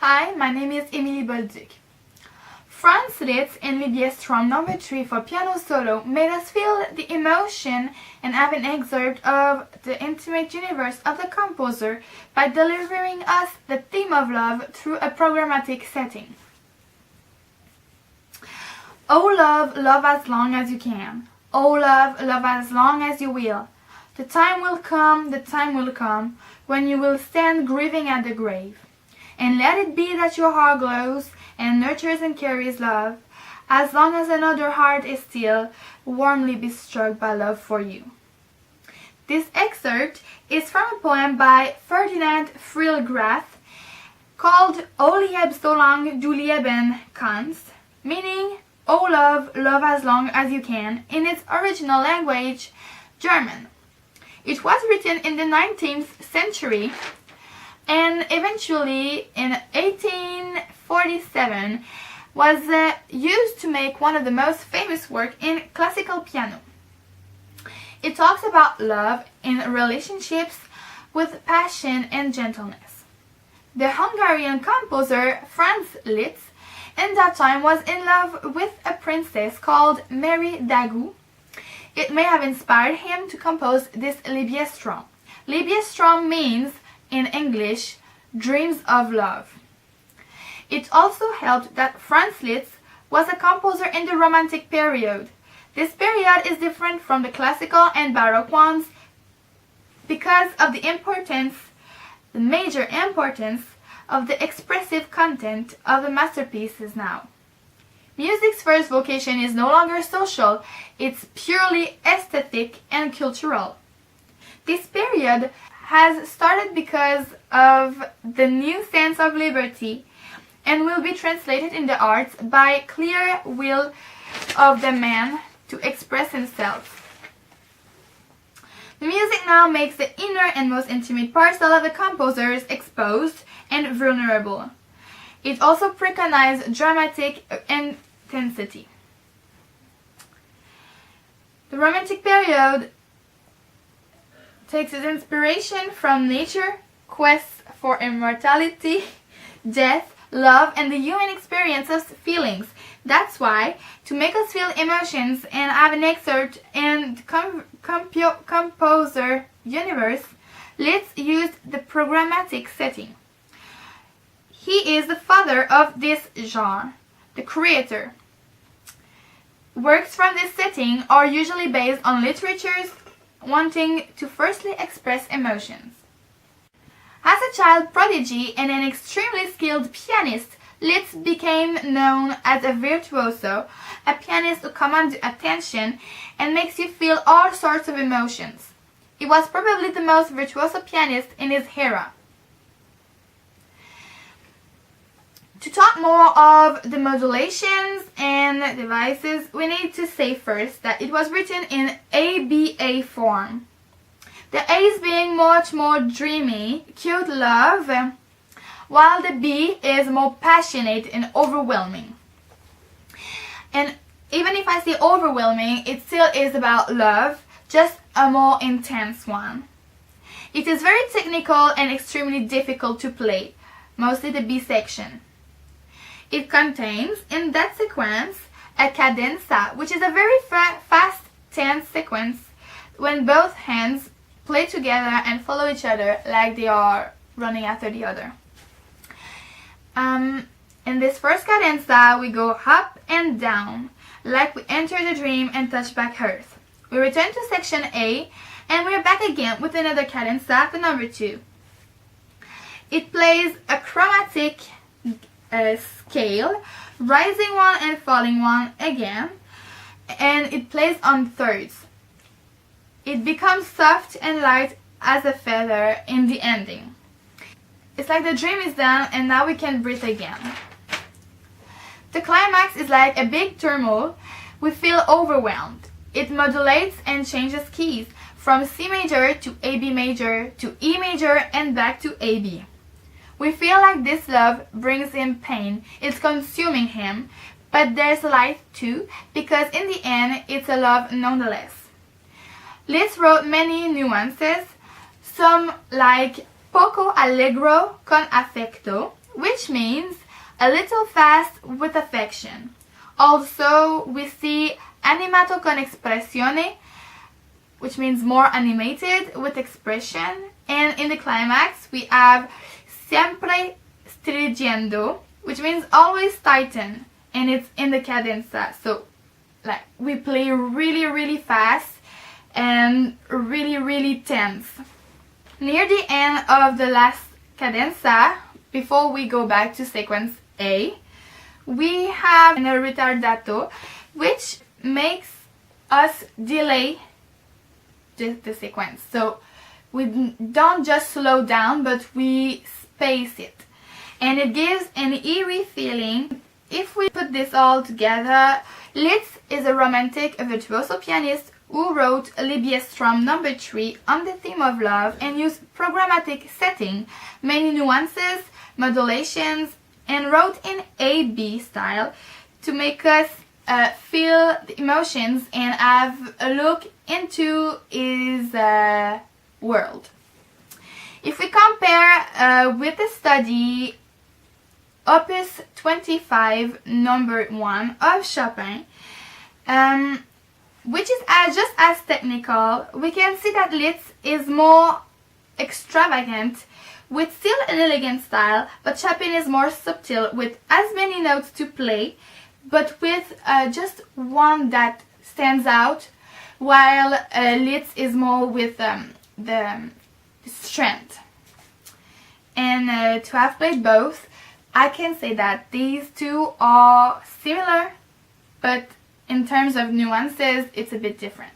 Hi, my name is Emily Bolduc. Franz Liszt in Liebesträum No. 3 for piano solo made us feel the emotion and have an excerpt of the intimate universe of the composer by delivering us the theme of love through a programmatic setting. Oh love, love as long as you can. Oh love, love as long as you will. The time will come, when you will stand grieving at the grave. And let it be that your heart glows and nurtures and carries love, as long as another heart is still warmly bestruck by love for you. This excerpt is from a poem by Ferdinand Freiligrath called O lieb so lang du lieben kannst, meaning Oh love, love as long as you can, in its original language, German. It was written in the 19th century and eventually in 1847 was used to make one of the most famous works in classical piano. It talks about love in relationships with passion and gentleness. The Hungarian composer Franz Liszt in that time was in love with a princess called Mary Dagu. It may have inspired him to compose this Liebesträum. Liebesträum means, in English, dreams of love. It also helped that Franz Liszt was a composer in the Romantic period. This period is different from the classical and Baroque ones because of the major importance of the expressive content of the masterpieces now. Music's first vocation is no longer social, it's purely aesthetic and cultural. This period has started because of the new sense of liberty and will be translated in the arts by clear will of the man to express himself. The music now makes the inner and most intimate parts of the composers exposed and vulnerable. It also preconizes dramatic intensity. The Romantic period takes its inspiration from nature, quests for immortality, death, love, and the human experience of feelings. That's why, to make us feel emotions and have an excerpt in the composer universe, Liszt used the programmatic setting. He is the father of this genre, the creator. Works from this setting are usually based on literatures wanting to firstly express emotions. As a child prodigy and an extremely skilled pianist, Liszt became known as a virtuoso, a pianist who commands attention and makes you feel all sorts of emotions. He was probably the most virtuoso pianist in his era. To talk more of the modulations and devices, we need to say first that it was written in ABA form. The A's being much more dreamy, cute love, while the B is more passionate and overwhelming. And even if I say overwhelming, it still is about love, just a more intense one. It is very technical and extremely difficult to play, mostly the B section. It contains, in that sequence, a cadenza, which is a very fast, tense sequence when both hands play together and follow each other like they are running after the other. In this first cadenza, we go up and down, like we enter the dream and touch back earth. We return to section A, and we are back again with another cadenza, the number 2. It plays a chromatic scale, rising one and falling one again, and it plays on thirds. It becomes soft and light as a feather in the ending. It's like the dream is done and now we can breathe again. The climax is like a big turmoil. We feel overwhelmed. It modulates and changes keys from C major to AB major to E major and back to AB. We feel like this love brings him pain, it's consuming him, but there's light too, because in the end, it's a love nonetheless. Liszt wrote many nuances, some like poco allegro con affetto, which which means a little fast with affection. Also, we see animato con espressione, which means more animated with expression. And in the climax, we have sempre stringendo, which means always tighten, and it's in the cadenza. So, like, we play really, really fast and really, really tense. Near the end of the last cadenza, before we go back to sequence A, we have a ritardato, which makes us delay the sequence. So we don't just slow down, but we space it. And it gives an eerie feeling. If we put this all together, Liszt is a romantic, a virtuoso pianist who wrote Liebesträum No. 3 on the theme of love and used programmatic setting, many nuances, modulations, and wrote in A-B style to make us feel the emotions and have a look into his world. If we compare with the study Opus 25 No. 1 of Chopin, which is just as technical, we can see that Liszt is more extravagant with still an elegant style, but Chopin is more subtle with as many notes to play, but with just one that stands out, while Liszt is more with the strength. And to have played both, I can say that these two are similar, but in terms of nuances, it's a bit different.